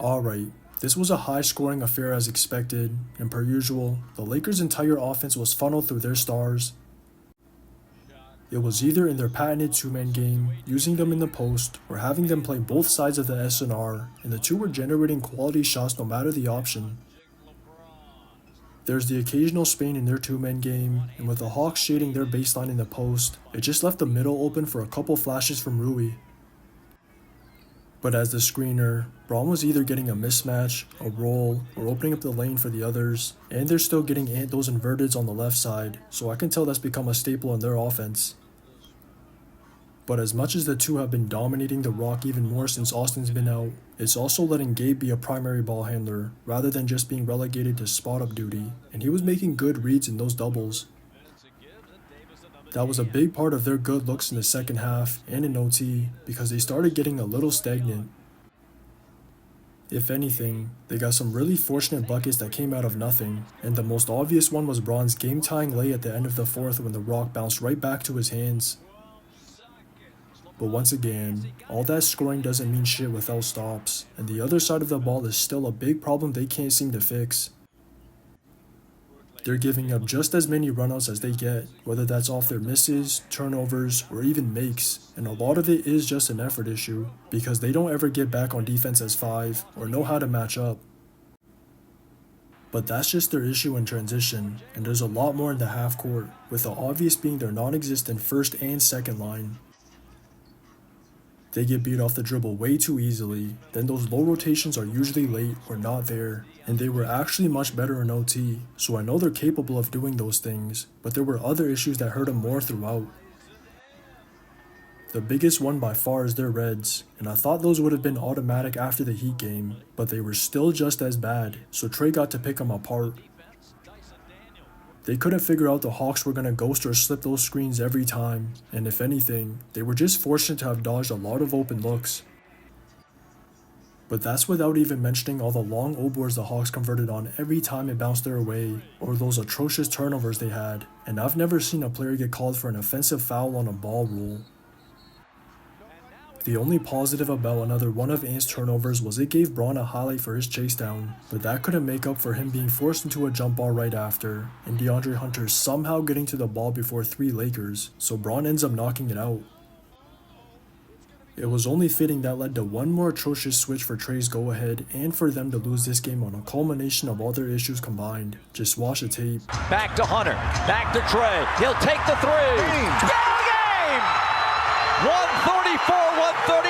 Alright, this was a high-scoring affair as expected, and per usual, the Lakers' entire offense was funneled through their stars. It was either in their patented two-man game, using them in the post, or having them play both sides of the SNR, and the two were generating quality shots no matter the option. There's the occasional Spain in their two-man game, and with the Hawks shading their baseline in the post, it just left the middle open for a couple flashes from Rui. But as the screener, Braun was either getting a mismatch, a roll, or opening up the lane for the others, and they're still getting those inverteds on the left side, so I can tell that's become a staple in their offense. But as much as the two have been dominating the rock even more since Austin's been out, it's also letting Gabe be a primary ball handler, rather than just being relegated to spot-up duty, and he was making good reads in those doubles. That was a big part of their good looks in the second half and in OT, because they started getting a little stagnant. If anything, they got some really fortunate buckets that came out of nothing, and the most obvious one was Braun's game-tying lay at the end of the fourth when the rock bounced right back to his hands. But once again, all that scoring doesn't mean shit without stops, and the other side of the ball is still a big problem they can't seem to fix. They're giving up just as many runouts as they get, whether that's off their misses, turnovers, or even makes, and a lot of it is just an effort issue, because they don't ever get back on defense as 5, or know how to match up. But that's just their issue in transition, and there's a lot more in the half court, with the obvious being their non-existent first and second line. They get beat off the dribble way too easily, then those low rotations are usually late or not there, and they were actually much better in OT, so I know they're capable of doing those things, but there were other issues that hurt them more throughout. The biggest one by far is their reds, and I thought those would have been automatic after the Heat game, but they were still just as bad, so Trey got to pick them apart. They couldn't figure out the Hawks were going to ghost or slip those screens every time, and if anything, they were just fortunate to have dodged a lot of open looks. But that's without even mentioning all the long O-boards the Hawks converted on every time it bounced their way, or those atrocious turnovers they had, and I've never seen a player get called for an offensive foul on a ball rule. The only positive about another one of Ant's turnovers was it gave Braun a highlight for his chase down, but that couldn't make up for him being forced into a jump ball right after, and DeAndre Hunter somehow getting to the ball before 3 Lakers, so Braun ends up knocking it out. It was only fitting that led to one more atrocious switch for Trey's go-ahead and for them to lose this game on a culmination of all their issues combined. Just watch the tape. Back to Hunter, back to Trey, he'll take the three. Game! 134-130.